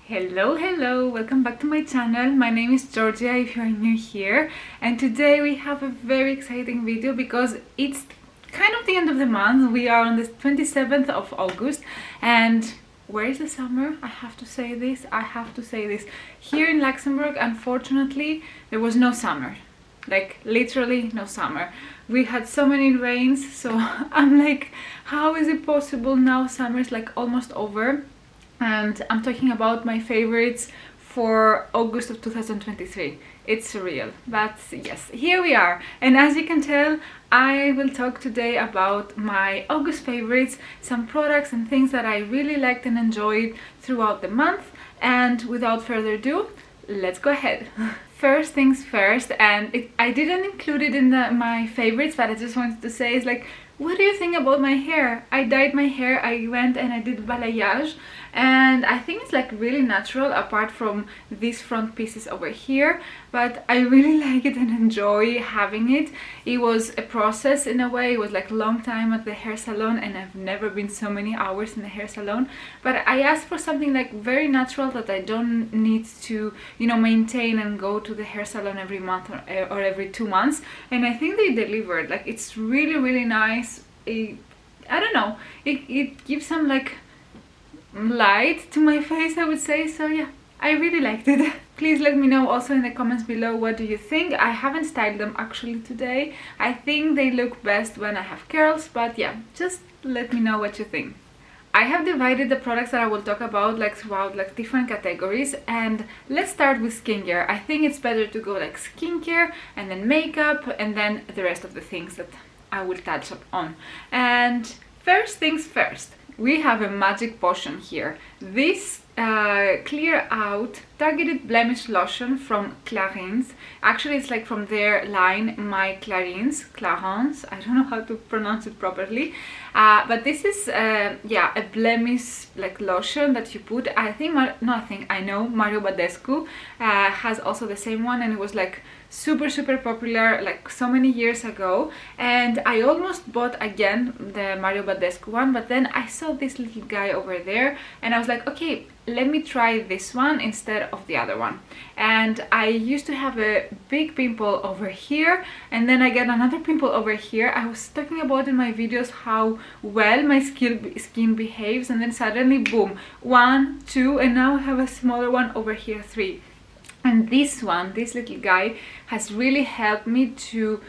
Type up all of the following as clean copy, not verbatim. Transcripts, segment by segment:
Hello, welcome back to my channel. My name is Georgia if you are new here, and today we have a very exciting video because it's kind of the end of the month. We are on the 27th of August, and where is the summer? I have to say this. Here in Luxembourg, unfortunately, there was no summer. Like literally no summer. We had so many rains, so I'm like, how is it possible now? Summer is like almost over. And I'm talking about my favorites for August of 2023. It's surreal, but yes, here we are. And as you can tell, I will talk today about my August favorites, some products and things that I really liked and enjoyed throughout the month. And without further ado, let's go ahead. First things first, and I didn't include it in my favorites, but I just wanted to say, is like, what do you think about my hair? I dyed my hair, I went and I did balayage, and I think it's like really natural apart from these front pieces over here, but I really like it and enjoy having it. It was a process in a way. It was like a long time at the hair salon, and I've never been so many hours in the hair salon, but I asked for something like very natural that I don't need to, you know, maintain and go to the hair salon every month or every 2 months, and I think they delivered. Like, it's really nice. I don't know, it gives some like light to my face, I would say. So yeah, I really liked it. Please let me know also in the comments below, what do you think? I haven't styled them actually today. I think they look best when I have curls, but yeah, just let me know what you think. I have divided the products that I will talk about like throughout like different categories, and let's start with skincare. I think it's better to go like skincare and then makeup and then the rest of the things that I will touch on. And first things first, we have a magic potion here. This Clear Out Targeted Blemish Lotion from Clarins. Actually, it's like from their line myClarins, Clarins. I don't know how to pronounce it properly, but this is yeah, a blemish like lotion that you put. I know Mario Badescu has also the same one, and it was like super popular like so many years ago, and I almost bought again the Mario Badescu one, but then I saw this little guy over there and I was like, okay, let me try this one instead of the other one. And I used to have a big pimple over here, and then I get another pimple over here. I was talking about in my videos how well my skin behaves, and then suddenly boom, 1, 2, and now I have a smaller one over here, 3. And this one, this little guy, has really helped me to,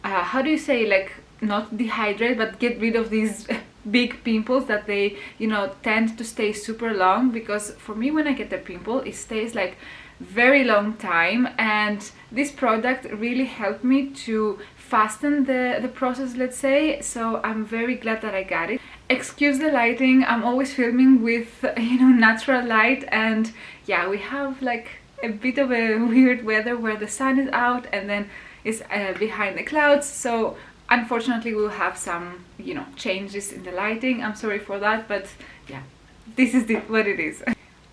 how do you say, like, not dehydrate, but get rid of these big pimples that they, you know, tend to stay super long. Because for me, when I get a pimple, it stays like very long time, and this product really helped me to fasten the process, let's say. So I'm very glad that I got it. Excuse the lighting, I'm always filming with, you know, natural light, and yeah, we have like a bit of a weird weather where the sun is out and then it's behind the clouds, so unfortunately we'll have some, you know, changes in the lighting. I'm sorry for that, but yeah, this is what it is.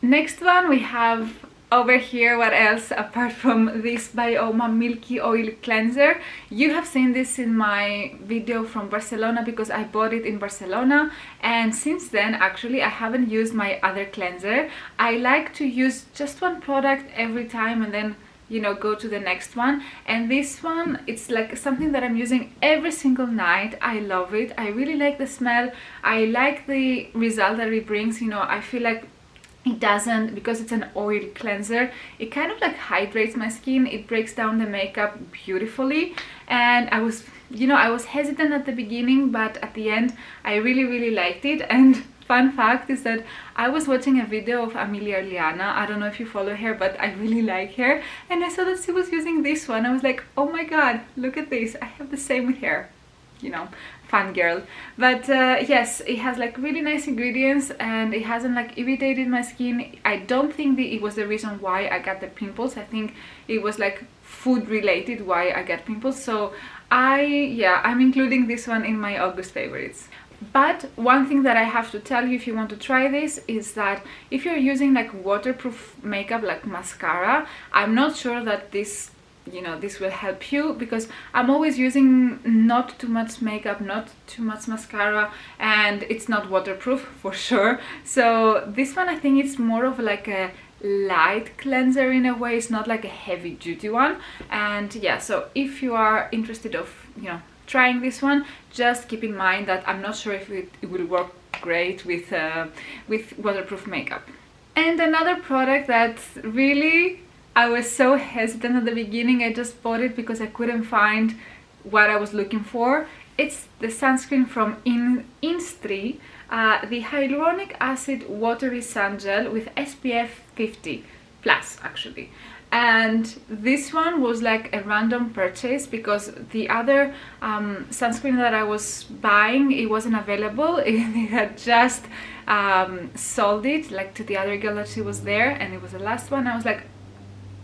Next one we have over here, what else apart from this Bioma Milky Oil Cleanser. You have seen this in my video from Barcelona because I bought it in Barcelona, and since then actually I haven't used my other cleanser. I like to use just one product every time and then, you know, go to the next one. And this one, it's like something that I'm using every single night. I love it. I really like the smell. I like the result that it brings. You know, I feel like it doesn't, because it's an oil cleanser, it kind of like hydrates my skin. It breaks down the makeup beautifully, and I was, you know, I was hesitant at the beginning, but at the end I really liked it. And fun fact is that I was watching a video of Amelia Liana. I don't know if you follow her, but I really like her, and I saw that she was using this one. I was like, oh my god, look at this, I have the same with her, you know, fangirl. But yes, it has like really nice ingredients, and it hasn't like irritated my skin. I don't think it was the reason why I got the pimples. I think it was like food related why I got pimples. So I'm including this one in my August favorites. But one thing that I have to tell you if you want to try this is that if you're using like waterproof makeup like mascara, I'm not sure that this you know, this will help you, because I'm always using not too much makeup, not too much mascara, and it's not waterproof for sure. So this one, I think it's more of like a light cleanser in a way. It's not like a heavy duty one. And yeah, so if you are interested of, you know, trying this one, just keep in mind that I'm not sure if it will work great with waterproof makeup. And another product that really, I was so hesitant at the beginning. I just bought it because I couldn't find what I was looking for. It's the sunscreen from Innisfree, the hyaluronic acid watery sun gel with SPF 50 plus actually. And this one was like a random purchase because the other sunscreen that I was buying, it wasn't available. They had just sold it like to the other girl that she was there, and it was the last one. I was like,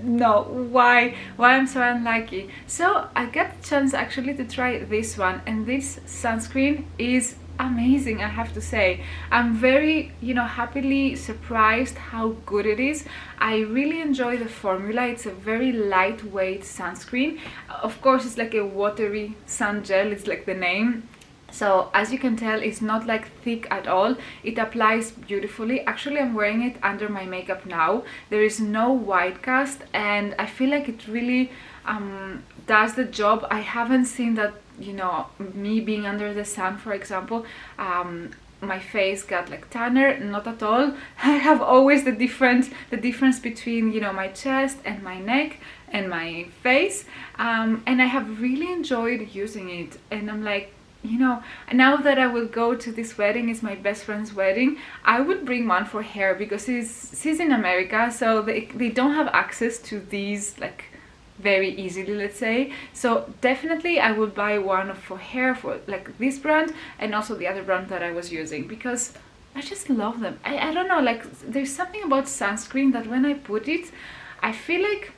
no, why I'm so unlucky. So I got the chance actually to try this one, and this sunscreen is amazing, I have to say. I'm very, you know, happily surprised how good it is. I really enjoy the formula. It's a very lightweight sunscreen. Of course, it's like a watery sun gel, it's like the name. So as you can tell, it's not like thick at all. It applies beautifully. Actually, I'm wearing it under my makeup now. There is no white cast, and I feel like it really does the job. I haven't seen that, you know, me being under the sun, for example, my face got like tanner. Not at all. I have always the difference between, you know, my chest and my neck and my face, and I have really enjoyed using it. And I'm like, you know, now that I will go to this wedding, it's my best friend's wedding, I would bring one for her, because she's in America, so they don't have access to these like very easily, let's say. So definitely I will buy one for her, for like this brand, and also the other brand that I was using, because I just love them. I don't know, like there's something about sunscreen that when I put it, I feel like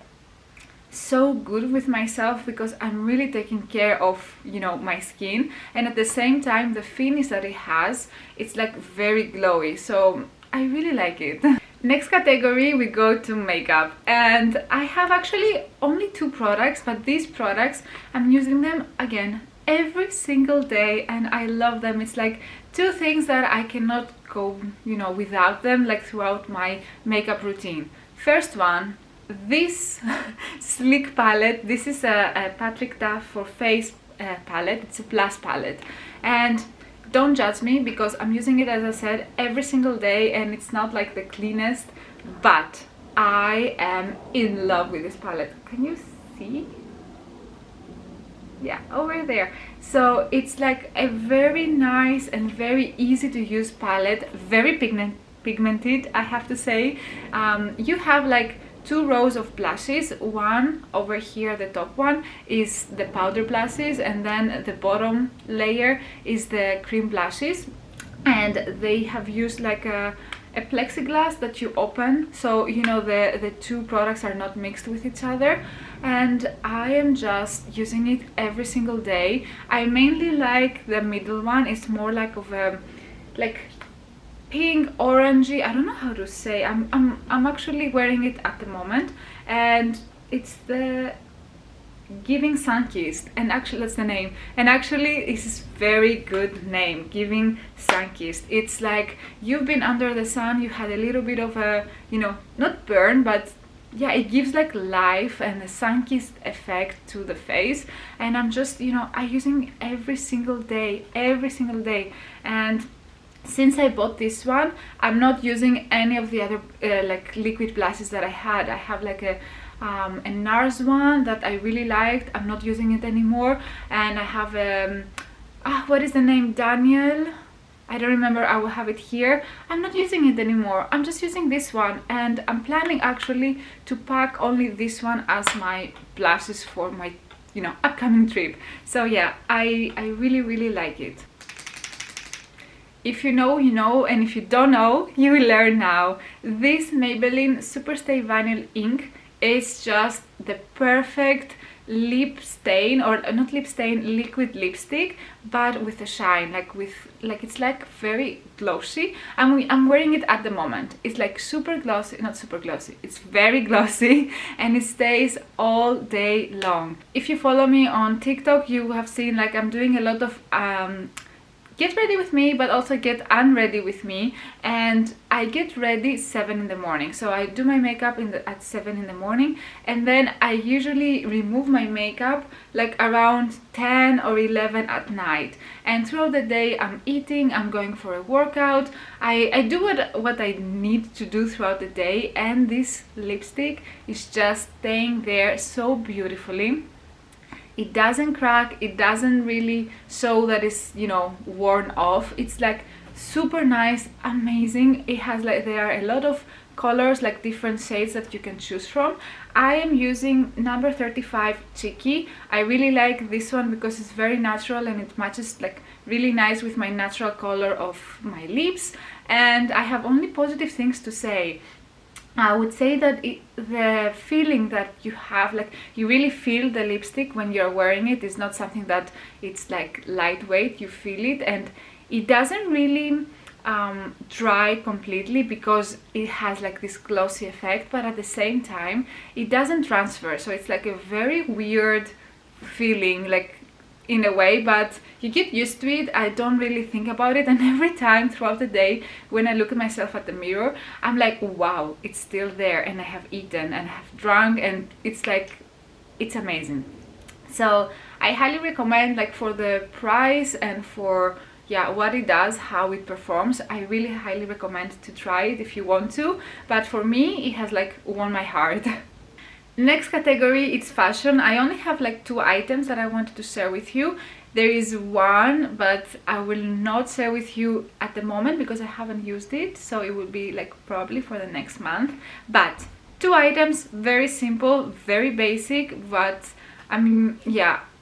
so good with myself, because I'm really taking care of, you know, my skin, and at the same time the finish that it has, it's like very glowy, so I really like it. Next category, we go to makeup, and I have actually only 2 products, but these products, I'm using them again every single day, and I love them. It's like 2 things that I cannot go, you know, without them, like throughout my makeup routine. First one, this sleek palette. This is a Patrick Duff for face palette. It's a plus palette, and don't judge me because I'm using it, as I said, every single day, and it's not like the cleanest, but I am in love with this palette. Can you see? Yeah, over there. So it's like a very nice and very easy to use palette, very pigmented, I have to say. You have like 2 rows of blushes. One over here, the top one is the powder blushes, and then the bottom layer is the cream blushes, and they have used like a plexiglass that you open, so you know the 2 products are not mixed with each other, and I am just using it every single day. I mainly like the middle one. It's more like of a like pink orangey, I don't know how to say. I'm actually wearing it at the moment, and it's the Giving Sunkissed, and actually that's the name, and actually this is very good name, Giving Sunkissed. It's like you've been under the sun, you had a little bit of a, you know, not burn, but yeah, it gives like life and a sun-kissed effect to the face, and I'm just, you know, I'm using every single day, and since I bought this one, I'm not using any of the other like liquid blushes that I had. I have like a NARS one that I really liked. I'm not using it anymore, and I have what is the name? Daniel. I don't remember. I will have it here. I'm not using it anymore. I'm just using this one, and I'm planning actually to pack only this one as my blushes for my, you know, upcoming trip. So yeah, I really like it. If you know, you know, and if you don't know, you will learn now. This Maybelline Superstay Vinyl Ink is just the perfect lip stain, or not lip stain, liquid lipstick, but with a shine, like it's like very glossy. I'm wearing it at the moment. It's like super glossy, not super glossy, it's very glossy, and it stays all day long. If you follow me on TikTok, you have seen like I'm doing a lot of get ready with me, but also get unready with me, and I get ready 7 in the morning. So I do my makeup at 7 in the morning, and then I usually remove my makeup like around 10 or 11 at night. And throughout the day I'm eating, I'm going for a workout, I do what I need to do throughout the day, and this lipstick is just staying there so beautifully. It doesn't crack, it doesn't really show that it's, you know, worn off. It's like super nice, amazing. It has like, there are a lot of colors, like different shades that you can choose from. I am using number 35 Cheeky. I really like this one because it's very natural and it matches like really nice with my natural color of my lips, and I have only positive things to say. I would say that the feeling that you have, like you really feel the lipstick when you're wearing it, is not something that it's like lightweight. You feel it, and it doesn't really dry completely because it has like this glossy effect, but at the same time it doesn't transfer. So it's like a very weird feeling, like in a way, but you get used to it. I don't really think about it, and every time throughout the day when I look at myself at the mirror, I'm like, wow, it's still there, and I have eaten and I have drunk, and it's like, it's amazing. So I highly recommend, like for the price and for what it does, how it performs, I really highly recommend to try it if you want to, but for me it has like won my heart. Next category, it's fashion. I only have like 2 items that I wanted to share with you. There is one, but I will not share with you at the moment because I haven't used it, so it will be like probably for the next month. But 2 items, very simple, very basic, but I mean,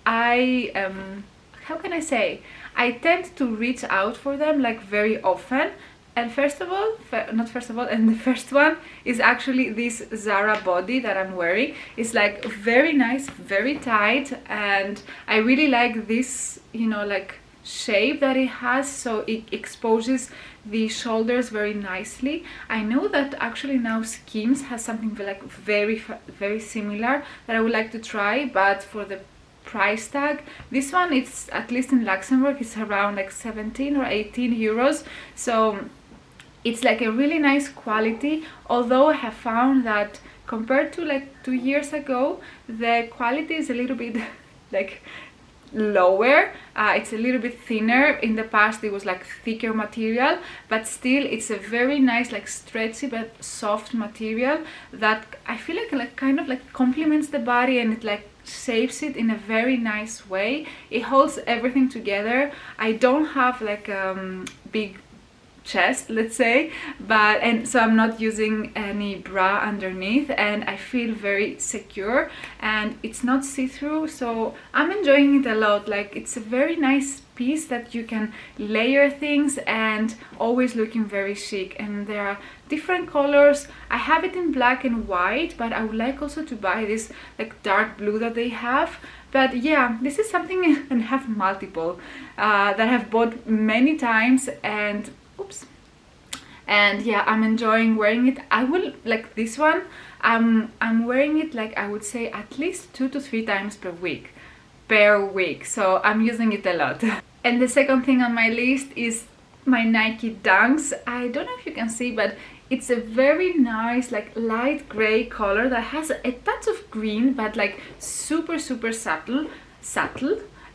how can I say, I tend to reach out for them like very often. And and the first one is actually this Zara body that I'm wearing. It's like very nice, very tight, and I really like this, you know, like shape that it has, so it exposes the shoulders very nicely. I know that actually now Skims has something like very similar that I would like to try, but for the price tag, this one, it's at least in Luxembourg, it's around like 17 or 18 euros. So it's like a really nice quality, although I have found that compared to like 2 years ago, the quality is a little bit like lower. It's a little bit thinner. In the past it was like thicker material, but still it's a very nice, like stretchy but soft material that I feel like kind of like complements the body, and it like shapes it in a very nice way. It holds everything together. I don't have like big chest, let's say, and so I'm not using any bra underneath, and I feel very secure, and it's not see-through, so I'm enjoying it a lot. Like, it's a very nice piece that you can layer things and always looking very chic. And there are different colors. I have it in black and white, but I would like also to buy this like dark blue that they have. But yeah, this is something, and I have multiple that I have bought many times, and yeah, I'm enjoying wearing it. I will, like this one, I'm wearing it like, I would say at least 2 to 3 times per week, so I'm using it a lot. And the second thing on my list is my Nike Dunks. I don't know if you can see, but it's a very nice like light gray color that has a touch of green, but like super subtle,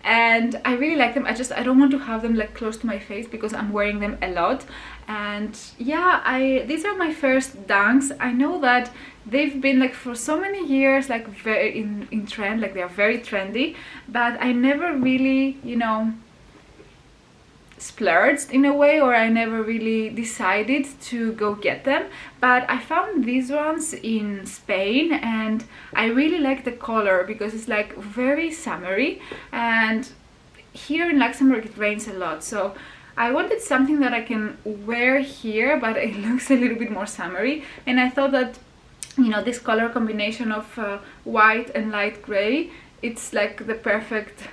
and I really like them. I don't want to have them like close to my face because I'm wearing them a lot. And yeah, these are my first Dunks. I know that they've been like for so many years like very in trend, like they are very trendy, but I never really, you know, splurged in a way, or I never really decided to go get them. But I found these ones in Spain, and I really like the color because it's like very summery, and here in Luxembourg it rains a lot, so I wanted something that I can wear here but it looks a little bit more summery. And I thought that, you know, this color combination of white and light gray it's like the perfect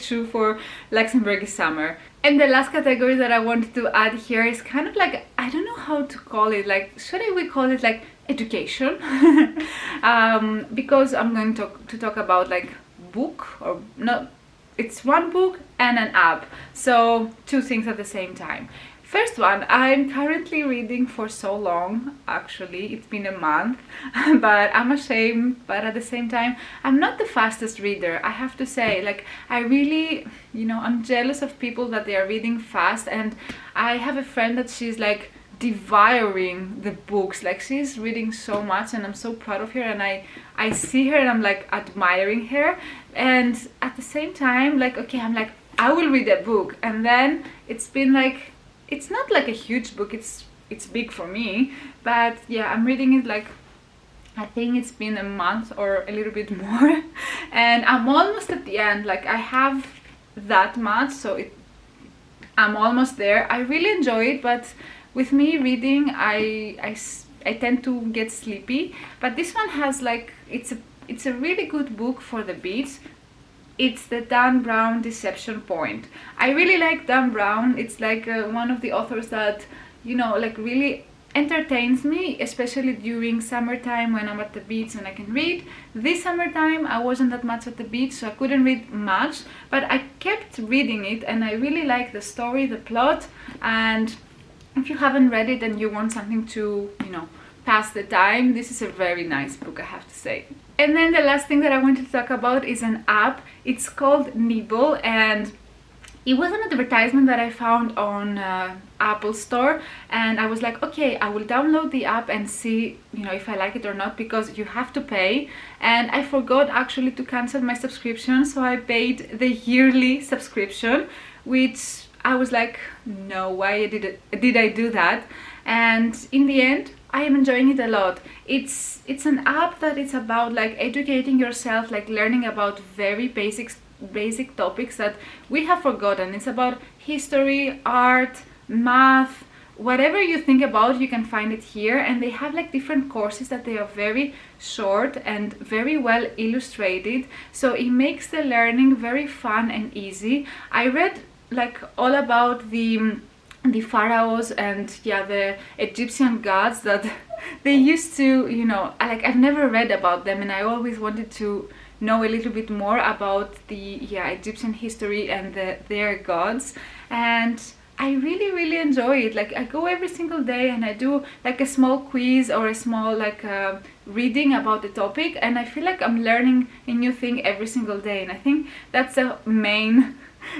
shoe for Luxembourgish summer. And the last category that I wanted to add here is kind of like, I don't know how to call it, like, should we call it like education? Because I'm going to talk about like book, or not, it's one book and an app, so two things at the same time. First one, I'm currently reading for so long, actually, it's been a month, but I'm ashamed, but at the same time, I'm not the fastest reader, I have to say. Like, I really, I'm jealous of people that they are reading fast, and I have a friend that she's like devouring the books, like she's reading so much, and I'm so proud of her, and I see her and I'm like admiring her, and at the same time, like, okay, I'm like, I will read a book, and then it's been like, it's not like a huge book, it's big for me, but yeah, I'm reading it like, I think it's been a month or a little bit more, and I'm almost at the end. Like, I have that much, so I'm almost there. I really enjoy it, but with me reading, I tend to get sleepy, but this one has like, it's a really good book for the beach. It's the Dan Brown Deception Point. I really like Dan Brown. It's like one of the authors that, like really entertains me, especially during summertime when I'm at the beach and I can read. This summertime I wasn't that much at the beach, so I couldn't read much, but I kept reading it and I really like the story, the plot, and if you haven't read it and you want something to, pass the time, this is a very nice book, I have to say. And then the last thing that I wanted to talk about is an app. It's called Nibble, and it was an advertisement that I found on Apple Store, and I was like, okay, I will download the app and see, if I like it or not, because you have to pay. And I forgot actually to cancel my subscription, so I paid the yearly subscription, which I was like, no, why did I do that? And in the end, I am enjoying it a lot. It's an app that is about like educating yourself, like learning about very basic topics that we have forgotten. It's about history, art, math, whatever you think about, you can find it here. And they have like different courses that they are very short and very well illustrated, so it makes the learning very fun and easy. I read like all about the pharaohs and yeah, the Egyptian gods that they used to, like, I've never read about them, and I always wanted to know a little bit more about the Egyptian history and their gods, and I really enjoy it. Like, I go every single day and I do like a small quiz or a small like reading about the topic, and I feel like I'm learning a new thing every single day, and I think that's the main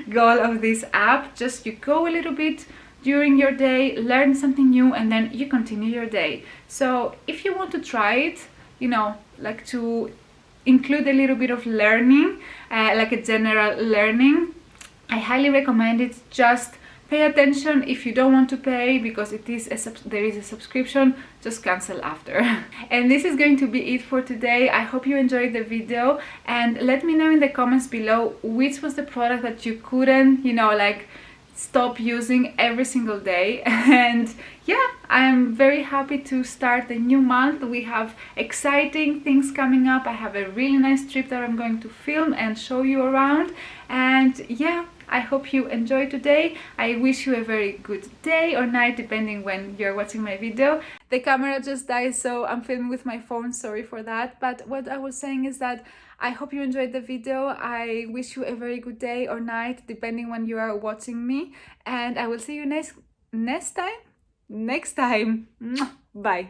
goal of this app. Just you go a little bit during your day, learn something new, and then you continue your day. So if you want to try it, like to include a little bit of learning, like a general learning, I highly recommend it. Just pay attention if you don't want to pay, because there is a subscription, just cancel after. And this is going to be it for today. I hope you enjoyed the video, and let me know in the comments below which was the product that you couldn't, like, stop using every single day. And yeah, I am very happy to start the new month. We have exciting things coming up. I have a really nice trip that I'm going to film and show you around, and yeah, I hope you enjoyed today. I wish you a very good day or night, depending when you're watching my video. The camera just died, so I'm filming with my phone, sorry for that. But what I was saying is that I hope you enjoyed the video. I wish you a very good day or night, depending when you are watching me. And I will see you next time. Bye.